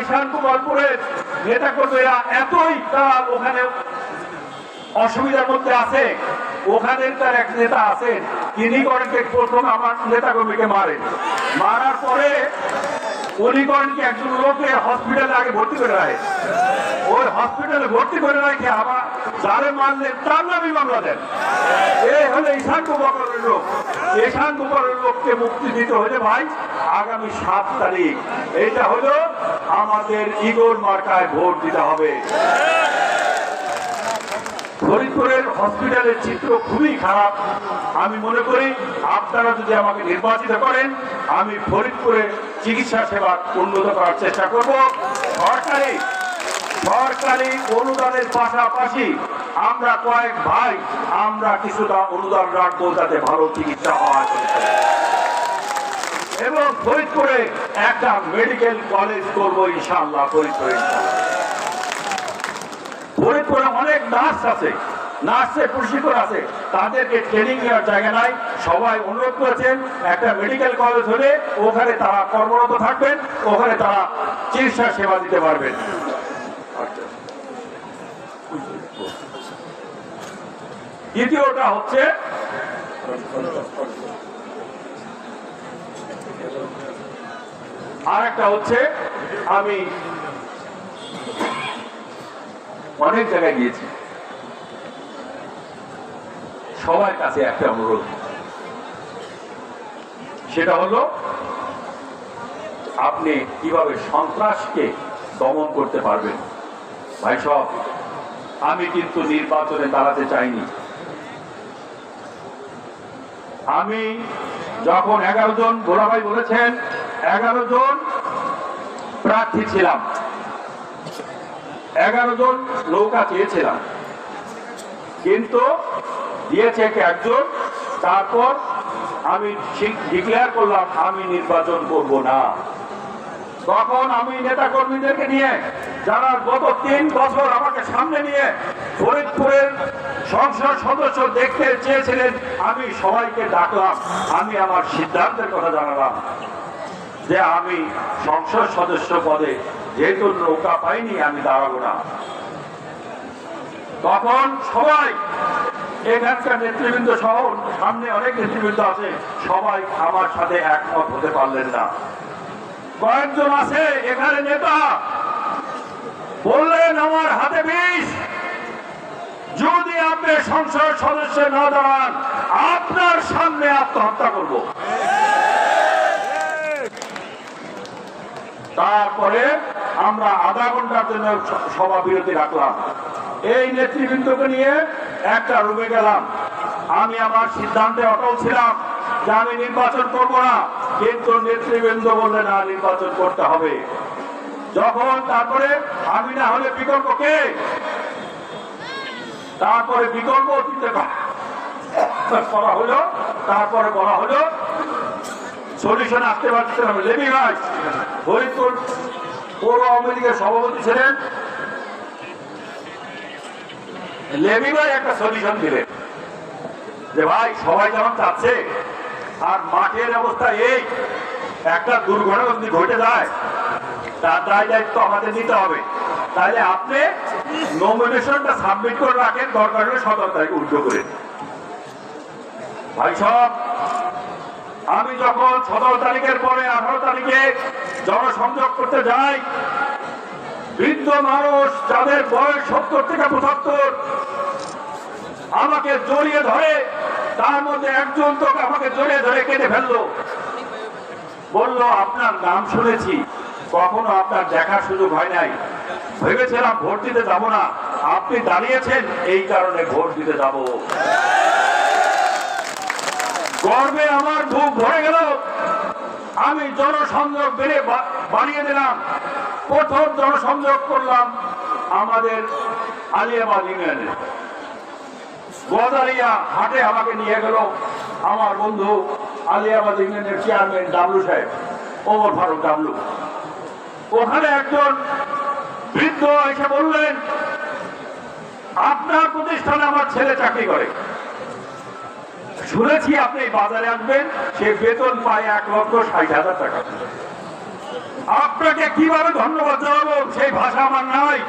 ঈশান কুমারপুরের নেতা কর্মীরা এতই তারা ওখানে অসুবিধার মধ্যে আছে, ওখানে তার এক নেতা আছেন, তিনি করেন প্রথম আমার নেতা কর্মীকে মারেন, মারার পরে উনি করেন কি একজন লোককে হসপিটালে আগে ভর্তি করে রাখে, ওই হসপিটালে ভর্তি করে রাখে আবার যারে মারলেন তার নামই মামলা দেন। এই হলো ঈশান কুমারের লোক। ঈশান কুমারের লোককে মুক্তি দিতে হলে ভাই আগামী 7 তারিখ এটা হলো আমাদের ইগল মার্কায় ভোট দিতে হবে। ফরিদপুরের হসপিটালের চিত্র খুবই খারাপ। আমি মনে করি আপনারা যদি আমাকে নির্বাচিত করেন আমি ফরিদপুরের চিকিৎসা সেবা উন্নত করার চেষ্টা করব। সরকারি অনুদানের পাশাপাশি আমরা কয়েক ভাই আমরা কিছুটা অনুদান রাখবো যাতে ভালো চিকিৎসা হয় এবং ফরিদপুরে একটা মেডিকেল কলেজ করবো ইনশাআল্লাহ। ফরিদপুরে অনেক নার্স আছে, নার্সের প্রশিক্ষণ আছে, তাদেরকে ট্রেনিং দেওয়ার জায়গা নাই। সবাই অনুরোধ করেছেন একটা মেডিকেল কলেজ হলে ওখানে তারা কর্মরত থাকবেন, ওখানে তারা চিকিৎসা সেবা দিতে পারবেন। দ্বিতীয়টা হচ্ছে আর একটা হচ্ছে আমি অনেক জায়গায় গিয়েছি, সবার কাছে একটা অনুরোধ, সেটা হলো আপনি কিভাবে সন্ত্রাসকে দমন করতে পারবেন। ভাই সব আমি কিন্তু নির্বাচনে দাঁড়াতে চাইনি। আমি যখন 11 জন গোলা ভাই বলেছেন 11 জন প্রার্থী ছিলাম, 11 জন নৌকা চেয়েছিলাম, কিন্তু দিয়েছে একজন। তারপর আমি ডিক্লেয়ার করলাম আমি নির্বাচন করব না। তখন আমি নেতা কর্মীদেরকে নিয়ে যারা গত 3 বছর আমাকে সামনে নিয়ে ফরিদপুরের সংসদ সদস্য দেখতে চেয়েছিলেন আমি সবাইকে ডাকলাম, আমি আমার সিদ্ধান্তের কথা জানালাম যে আমি সংসদ সদস্য পদে যেহেতু নৌকা পাইনি আমি দাঁড়াবো না। তখন সবাই এখানকার নেতৃবৃন্দ সহ সামনে অনেক নেতৃবৃন্দ আছে, সবাই আমার সাথে একমত হতে পারলেন না। কয়েকজন আছে এখানে নেতা বললেন আমার হাতে বিষ, যদি আপনি সংসদ সদস্য না দাঁড়ান আপনার সামনে আত্মহত্যা করব। তারপরে আমরা আধা ঘন্টার জন্য সভা বিরতি রাখলাম। এই নেতৃবৃন্দকে নিয়ে একটা রুমে গেলাম। আমি আমার সিদ্ধান্তে অটল ছিলাম যে আমি নির্বাচন করব না, কিন্তু নেতৃবৃন্দ বললে না নির্বাচন করতে হবে। যখন তারপরে আমি না হলে বিকল্প কে, তারপরে বিকল্প চিন্তা করা হলো। তারপরে বলা হলো সলিউশন আসতে পারছিলাম। লেবি ভাই ফরিদপুর পৌর আওয়ামী লীগের সভাপতি ছিলেন, লেবি ভাই একটা সলিউশন দিলেন যে ভাই সবাই যখন চাচ্ছে আর মাঠের অবস্থা এই একটা দুর্ঘটনা যদি ঘটে যায় তার দায় দায়িত্ব আমাদের নিতে হবে, তাহলে আপনি নমিনেশনটা সাবমিট করে রাখেন, দরকার হলে 17 তারিখে উল্টো করে। ভাই সব আমি যখন 17 তারিখের পরে 18 তারিখে জনসংযোগ করতে যাই, বৃদ্ধ মানুষ যাদের বয়স 70 থেকে 75 আমাকে জড়িয়ে ধরে, তার মধ্যে একজন তো আমাকে জড়িয়ে ধরে কেটে ফেললো, বলল আপনার নাম শুনেছি, কখনো আপনার দেখার সুযোগ হয় নাই, ভেবেছিলাম ভোট দিতে যাব না, আপনি দাঁড়িয়েছেন এই কারণে ভোট দিতে যাব। গর্বে আমার বুক ভরে গেল। আমি জনসংযোগ বাড়িয়ে দিলাম। প্রথম জনসংযোগ করলাম আমাদের আলিয়াবাদ ইউনিয়নে, গোদারিয়া হাটে আমাকে নিয়ে গেল আমার বন্ধু আলিয়াবাদ ইউনিয়নের চেয়ারম্যান ডাবলু সাহেব, ওমর ফারুক ডাবলু। ওখানে একজন বৃদ্ধ এসে বললেন আপনার প্রতিষ্ঠানে আমার ছেলে চাকরি করে, শুনেছি আপনি বাজারে আসবেন, সে বেতন পায় 1,60,000 টাকা। আপনাকে কিভাবে ধন্যবাদ জানাবো সেই ভাষা আমার নাই।